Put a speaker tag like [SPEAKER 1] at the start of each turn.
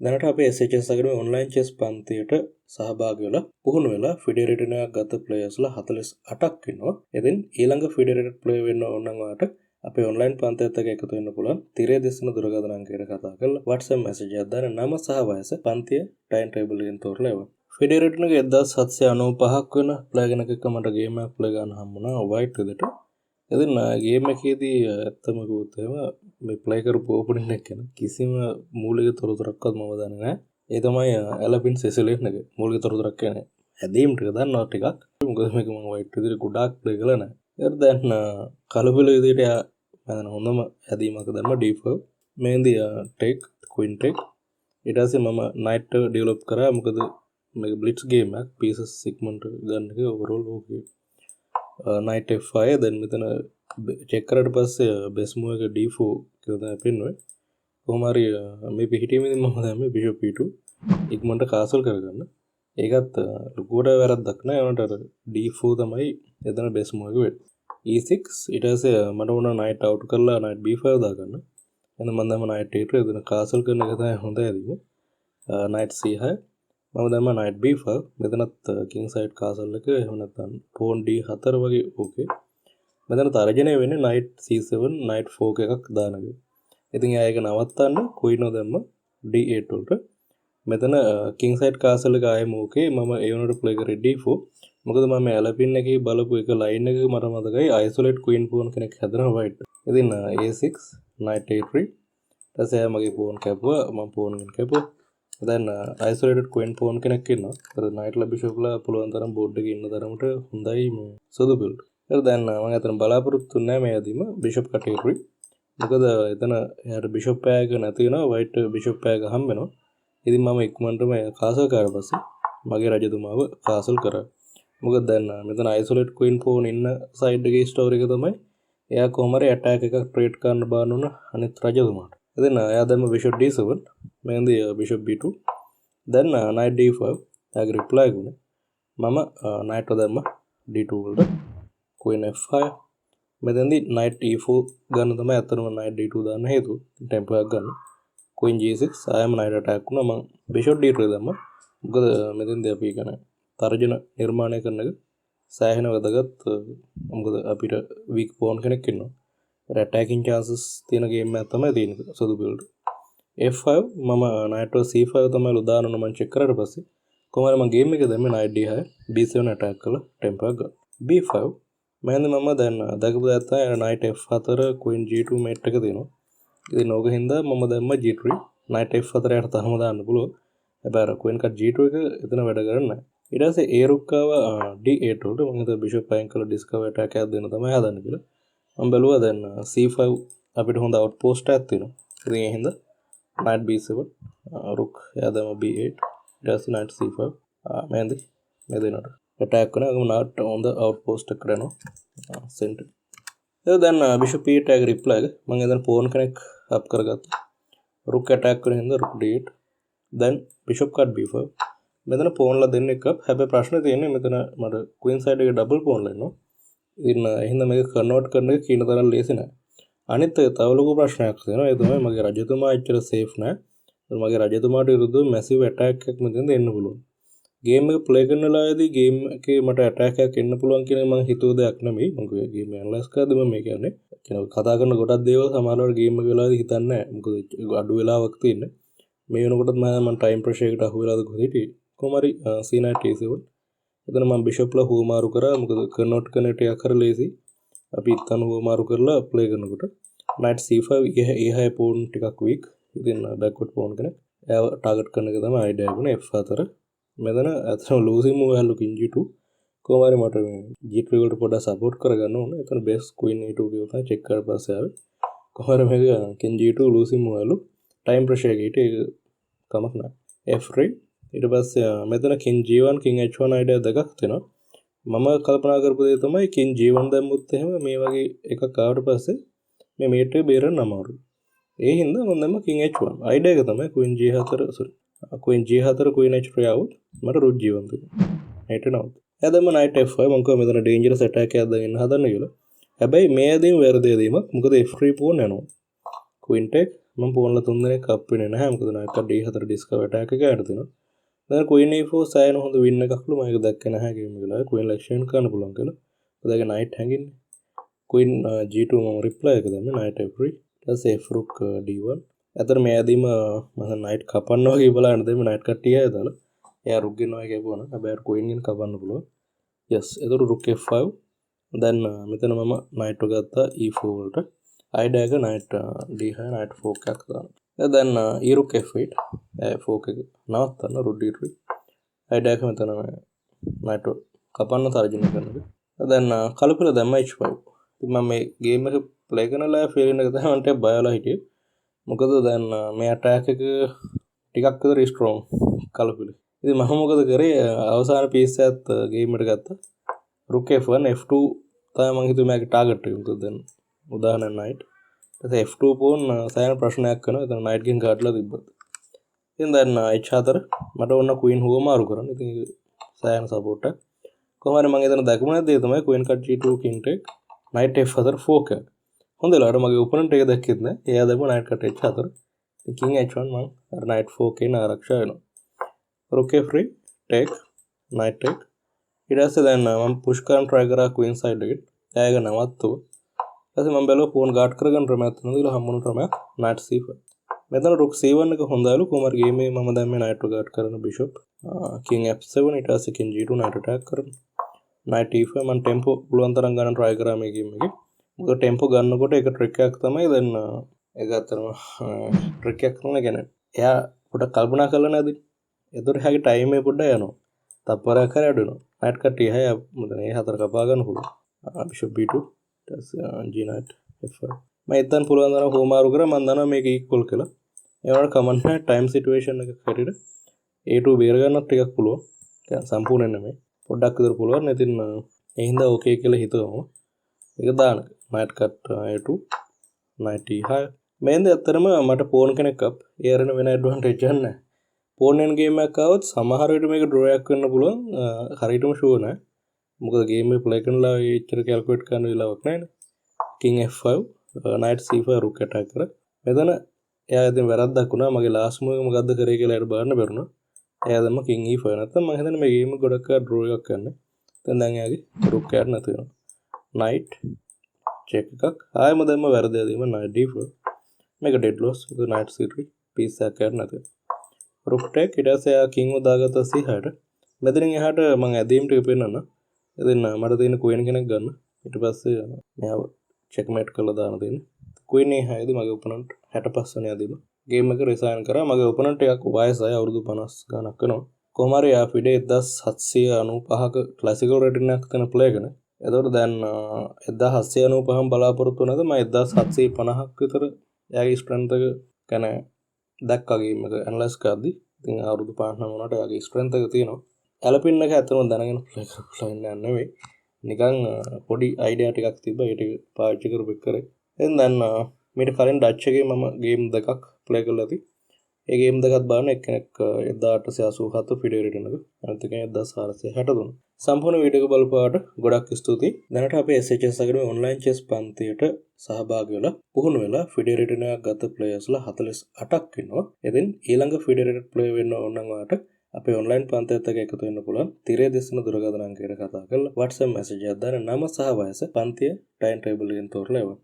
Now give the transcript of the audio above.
[SPEAKER 1] දැනට අපේ SHS අකඩමි online chess පන්තියට සහභාගී වෙලා පුහුණු වෙලා ෆෙඩරේටඩ් එකක් ගත ප්ලේයර්ස්ලා 48ක් ඉන්නවා. ඉතින් ඊළඟ ෆෙඩරේටඩ් ප්ලේයර් වෙන්න ඕන නම් ඔයාලට අපේ ඔන්ලයින් පන්තියත් එක්ක එකතු වෙන්න පුළුවන්. තිරේ දිස්න දුරකථන අංකයට කතා කරලා WhatsApp message එකක් දාන්න නම සහ වයස පන්තිය ටයිම් ටේබල් එකෙන් තෝරලා එවන්න. ෆෙඩරේටඩ් එක 1795ක් වෙන ප්ලේයර් කෙනෙක් එක්ක මට ගේම් එකක් ප්ලේ ගන්න හම්බුණා වයිට් විදිහට. ඉතින් ගේම් එකේදී ඇත්තම කිව්වොත් එහෙම මේ ප්ලේ කරපු ඕපනින් එක ගැන කිසිම මූලික තොරතුරක්වත් මම දන්නේ නැහැ. ඒ තමයි ඇලපින් සෙසිලියන් එක. මූලික තොරතුරක් කියන්නේ හැදීම් ටික දන්නවා ටිකක්. මොකද මේක මම වයිට් විදිහට ගොඩාක් ප්ලේ කළා නෑ. ඒත් දැන් කලබල විදිහට මම හොඳම හැදීමක් දැම්ම D4. Mehndi take queen take. ඊට පස්සේ මම knight ඩෙවලොප් කරා. මොකද මේක blitz game එකක්. pieces segment ගන්න එක overall okay. knight f5 දැන් මෙතන චෙක් කරාට පස්සේ best move එක d4 කියලා තමයි පෙන්වන්නේ. කොහොම හරි මේ පිහිටීමේදී මම දැම්මේ bishop e2 ඉක්මනට කාසල් කරගන්න. ඒකත් ලොකුවට වැරද්දක් නෑ. ඒකට අර d4 තමයි එතන best move එක වෙන්නේ. e6 ඊට පස්සේ මට ඕන knight out කරලා knight b5 දාගන්න. එහෙනම් මම දැම්ම knight e2 එතන කාසල් කරන එක තමයි හොඳ හැදීම. knight c6 මම දැම්ම knight b5 මෙතනත් king side castle එක එහෙම නැත්නම් pawn d4 වගේ ඕකේ. මෙතන තර්ජනය වෙන්නේ knight c7 knight 4 එකක් දාන එක. ඉතින් ඒක නවත්තන්න queen එක දැම්ම d8 වලට. මෙතන king side castle එක ආයෙම ඕකේ. මම ඒ වුණාට play කරේ d4. මොකද මම ඇලපින් එකේ බලපු එක line එක මට මතකයි isolate queen pawn කෙනෙක් හදනවා white. ඉතින් a6 knight a3 ඊටසේ මගේ pawn කැපුවා. මම pawn එක කැපුවා. දැන් isolated queen pawn කෙනෙක් ඉන්නවා. අර knight ලා bishop ලා පුළුවන් තරම් board එකේ ඉන්න තරමට හොඳයි මේ සුදු build. ඒක දැන් මම අතන බලාපොරොත්තු නැහැ මේ අදීම bishop cut a3. මොකද එතන එයාට bishop pair එක නැති වෙනවා white bishop pair එක හම්බ වෙනවා. ඉතින් මම ඉක්මනටම castle කරා පස්සේ මගේ රජතුමාව castle කරා. මොකද දැන් මෙතන isolated queen pawn ඉන්න side එකේ story එක තමයි එයා කොහොම හරි attack එකක් create කරන්න බාන උන අනිත් රජතුමාට. ඉතින් එයා දැම්ම bishop d7 මෙන්දී bishop b2 then knight d5 එයාගේ reply ගුණ මම knight දැම්ම d2 වලට queen f5 මෙතෙන්දී knight e4 ගන්න තමයි අතරම knight d2 දාන්න හේතුව tempo එකක් ගන්න queen g6 ආයම knight attack වුණා මම bishop d3 දැම්ම මොකද මෙතෙන්දී අපි කියන තර්ජන නිර්මාණය කරන එක සෑහෙන වැදගත් මොකද අපිට weak pawn කෙනෙක් ඉන්නවා attacking chances තියෙන game එකක් තමයි තියෙන්නේ සුදු build f5 මම knight c5 තමයි උදාන මම check කරලා පස්සේ කොහමද මම game එක දැම්මේ knight d6 b7 attack කරලා tempo එක ගන්න b5 මම දැන් දැකපු දේ තමයි knight f4 queen g2 mate එක දෙනවා ඉතින් ඕක හින්දා මම දැම්ම g3 knight f4 යට තරම දාන්න පුළුවන් හැබැයි අර queen cut g2 එක එතන වැඩ කරන්නේ නැහැ ඊට පස්සේ a රුක්කාව d8 වලට මම හිතුවා bishop අයින් කරලා discover attack එකක් දෙන්න තමයි හදන්නේ කියලා මම බැලුවා දැන් c5 අපිට හොඳ outpost එකක් තියෙනවා ඉතින් ඒ හින්දා knight b7 rook යදම b8 ඊට පස්සේ knight c5 මෑන්දි මේ දෙන්නට attack කරනවා knight on the outpost එක කරනවා center ඒක දැන් bishop e8 එක reply එක මම එතන pawn කෙනෙක් up කරගත්තා rook attack කරන හින්දා rook d8 then bishop cut b5 මෙතන pawn ලා දෙන්න එක හැබැයි ප්‍රශ්නේ තියෙන්නේ මෙතන මට queen side එකේ double pawn ලා ඉන්නවා ඉතින් එහෙනම් මේක convert කරන එක කීන තරම් ලේසි නෑ අනිත් තව ලොකු ප්‍රශ්නයක් තියෙනවා ඒ තමයි මගේ රජතුමා එච්චර සේෆ් නෑ මගේ රජතුමාට විරුද්ධව මැසිව් ඇටැක් එකක් මෙතෙන්ද එන්න පුළුවන් ගේම් එක ප්ලේ කරන වෙලාවේදී ගේම් එකේ මට ඇටැක් එකක් එන්න පුළුවන් කියන මම හිතුව දෙයක් නෙමෙයි මම ගේම් එක ඇනලයිස් කරද්දී මම මේ කියන්නේ කතා කරන ගොඩක් දේවල් සමහරවල් ගේම් එක වෙලාවේදී හිතන්නේ නෑ මොකද අඩු වෙලාවක් තියෙන්නේ මේ වෙනකොටත් මම ටයිම් ප්‍රෙෂර් එකට අහු වෙලාද කොහෙද හිටියේ කොහොම හරි c9 t7 එතන මම බිෂප් ලා හුවමාරු කරා මොකද කන්වර්ට් කරන ටිකක් හරි ලේසි අපි ඉතින් හුවමාරු කරලා ප්ලේ කරනකොට knight c5 e6 pawn ටිකක් weak ඉතින් backward pawn කෙනෙක් එයාව ටාගට් කරන එක තමයි idea එක උනේ f4 මෙතන අතන losing move හැලු king g2 කොහොම හරි මට g3 වලට පොඩ්ඩක් support කරගන්න ඕනේ එතන base queen e2 කියලා තමයි check කරලා පස්සේ ආවේ කොහොම හරි මේක king g2 losing move හැලු time pressure එකේ ඒක කමක් නැහැ f3 ඊට පස්සේ මෙතන king g1 king h1 idea දෙකක් තියෙනවා මම කල්පනා කරපු දේ තමයි king g1 දැම්මුත් එහෙම මේ වගේ එකක් ආවට පස්සේ මේ මේට් එක බේරන්න අමාරුයි. ඒ හින්දා මම දැම්ම king h1. idea එක තමයි queen g4 sorry. queen g4 queen h3 આવුත් මට rook g1 දෙනවා. මේට නවත. එයා දැම්ම knight f5 මම කිව්වා මෙතන dangerous attack එකක් දාගෙන හදන්න කියලා. හැබැයි මේ ඇදීම වැරදි ඇදීමක්. මොකද f3 pawn යනවා. queen take මම පෝන්ලා 3 දිනක් අප් වෙන්නේ නැහැ මොකද නයිට් කාඩ් D4 ඩිස්කවර් අටැක් එක යට දෙනවා. දැන් Queen E4 සෑයන හොඳ වින් එකක්ලු මම ඒක දැක්කේ නැහැ ගේම් එක වෙලාවේ Queen ලැක්ෂන් කරන්න පුළුවන් කියලා. ඒකේ නයිට් හැංගින්නේ. Queen G2 මම රිප්ලයි එක දැම්මේ නයිට් F3 ඊට පස්සේ F rook D1. අතර මේ ඇදීම මම නයිට් කපන්න වගේ බලන්න දෙමු නයිට් කට්ටිය ආය දාලා. එයා රුක් ගෙනවා කියපුවා නම් හැබැයි Queen ගෙන් කපන්න පුළුවන්. yes එතකොට rook F5 දැන් මෙතන මම නයිට් එක ගත්තා E4 වලට. අයිඩෑග නයිට් D6 නයිට් ෆෝක් එකක් දානවා. දැන් E rook F8 ෆෝක් එක නවත්තන්න rook D3. අයිඩෑග මෙතන නයිට් කපන්න තර්ජනය කරනවා. දැන් කලපිල දැම්ම H5. ඉතින් මම මේ ගේම් එක ප්ලේ කරනලා ෆීලින් එක තමයි මට බයලා හිටියේ. මොකද දැන් මේ අටැක් එක ටිකක් විතර ස්ට්‍රෝං කලපිල. ඉතින් මම මොකද කරේ අවසාන පීස් එකත් ගේම් එකට ගත්තා. rook F1 F2 තමයි මම හිතුවේ මේක ටාගට් එක. මොකද දැන් උදාහරණ නයිට්. ඊට F2 පෝන් සෑහෙන ප්‍රශ්නයක් කරනවා. එතන නයිට් ගෙන් කාඩ්ලා තිබ්බත්. ඉතින් දැන් H4 මට ඕන Queen හුව මාරු කරන්න. ඉතින් සෑහෙන සපෝට් එක. කොහොම හරි මම එතන දැකුම නැද්ද ඒ තමයි Queen card G2 king take knight F4 fork එක. හොඳ වෙලාවට මගේ opponent එක දැක්කෙත් නෑ. එයා දැම්ම knight card H4. ඉතින් king H1 මම අර knight fork එකේ ආරක්ෂා වෙනවා. rook F3 take knight take. ඊට පස්සේ දැන් මම push කරන්න try කරා queen side එකට. එයා ඒක නවත්තුවා. ඊට පස්සේ මම බැලුවා pawn guard කරගන්න ක්‍රමයක් තියෙනවද කියලා හම්බුණු ක්‍රමයක් knight C5. මෙතන rook C1 එක හොඳයිලු කොහමද ගේම් එකේ මම දැම්මේ knight guard කරන bishop. king F7 ඊට පස්සේ king G2 knight attack කරනවා. knight E5 මම ටෙම්පෝ පුළුවන් තරම් ගන්න try කරා මේ ගේම් එකේ. මොකද ටෙම්පෝ ගන්නකොට ඒක ට්‍රික් එකක් තමයි දැන් ඒක අතරම ට්‍රික් එකක් තමයි කියන්නේ. එයා පොඩ්ඩක් කල්පනා කරලා නැද්ද? ඒතර එයාගේ ටයිම් එක පොඩ්ඩක් යනවා. තප්පරයක් හරි අඩු වෙනවා. knight කට්ටිය එහා මොකද මේ හතර කපා ගන්න පුළුවන්. bishop B2 ඊට පස්සේ G knight F5. මම එතන පුළුවන් තරම් හෝමාරු කරා මම දන්නවා මේක equal කියලා. ඒ වුණාට කමන්ට් නැහැ ටයිම් සිටුේෂන් එකක් හැටියට A2 බේර ගන්නත් ටිකක් පුළුවන්. يعني සම්පූර්ණ නෙමෙයි. පොඩ්ඩක් විතර පුළුවන්. ඉතින් ඒ හින්දා ඕකේ කියලා හිතුවම ඒක දාන්න. knight cut A2 knight E6. මේන්ද ඇත්තටම මට pawn කෙනෙක් අප්. ඒ අරන වෙන ඇඩ්වාන්ටේජ් එකක් නැහැ. pawn end game එකක් આવොත් සමහර විට මේක draw එකක් වෙන්න පුළුවන්. හරියටම ෂුවර් නැහැ. මොකද ගේම් එක ප්ලේ කරනලා එච්චර කැල්කුලේට් කරන්න වෙලාවක් නැහැ නේ. king F5 knight C5 rook attack කර. මෙතන එයා ඉතින් වැරද්දක් වුණා. මගේ last move එක මොකද්ද කරේ කියලා එයාට බලන්න බැරුණා. එයා දැම්ම king E5 නැත්තම් මම හිතන්නේ මේ ගේම් එක ගොඩක් draw එකක් කරන්න. දැන් එයාගේ rook එකක් නැති වෙනවා. knight check එකක්. ආයෙම දැම්ම වැරදි ඇදීම knight D4. මේක dead loss. knight C3 piece එකක් නැති වෙනවා. rook take ඊට පස්සේ එයා king එක දාගත්තා C6ට. මෙතනින් එහාට මම ඇදීම් ටික පෙන්නන්න. ඉතින් මට තියෙන queen කෙනෙක් ගන්න. ඊට පස්සේ මෙයාව checkmate කරලා දාන්න දෙන්න. queen E6 දී මගේ opponent 65 වෙනි ඇදීම. ගේම් එක රිසයින් කරා. මගේ opponent එකක් වයසයි අවුරුදු 50 ගණක් වෙනවා. කොහොම හරි යා FIDE 1795ක ක්ලාසිකල් රේටින් එකක් තියෙන ප්ලේ කෙනෙක්. එතකොට දැන් 1795න් බලාපොරොත්තු වෙනද මම 1750ක් විතර එයාගේ ස්ට්‍රෙන්ත් එක ගැන දැක්කා ගේම් එක ඇනලයිස් කරද්දි. ඉතින් අවුරුදු 59 වුණාට එයාගේ ස්ට්‍රෙන්ත් එක තියෙනවා. ඇලපින් එක ඇත්තම දැනගෙන ප්ලේ කරලා ඉන්න නෙවෙයි. නිකන් පොඩි අයිඩියා ටිකක් තිබ්බා. ඒ ටික පාවිච්චි කරපු එක කරේ. දැන් මීට කලින් ඩච් එකේ මම ගේම් දෙකක් ප්ලේ කරලා ඇති. ඒ ගේම් දෙකත් බලන්න එක්කෙනෙක් 1887 FIDE රේටින් එක. අනිත් කෙනෙක් 1463. සම්පූර්ණ වීඩියෝ එක බලපුවාට ගොඩක් ස්තුතියි. දැනට අපේ SHS අකඩමි ඔන්ලයින් චෙස් පන්තියට සහභාගී වෙලා පුහුණු වෙලා FIDE රේටින් එකක් ගත ප්ලේයර්ස්ලා 48ක් ඉන්නවා. ඉතින් ඊළඟ FIDE රේටඩ් ප්ලේ වෙන්න ඕන නම් ඔයාලට අපේ ඔන්ලයින් පන්තියත් එක්ක එකතු වෙන්න පුළුවන්. තිරේ දෙස්සන දුරකථන අංකයට කතා කරලා WhatsApp මැසේජ් එකක් දාන්න නම සහ වයස පන්තිය ටයිම් ටේබල් එකෙන් තෝරලා එවන්න.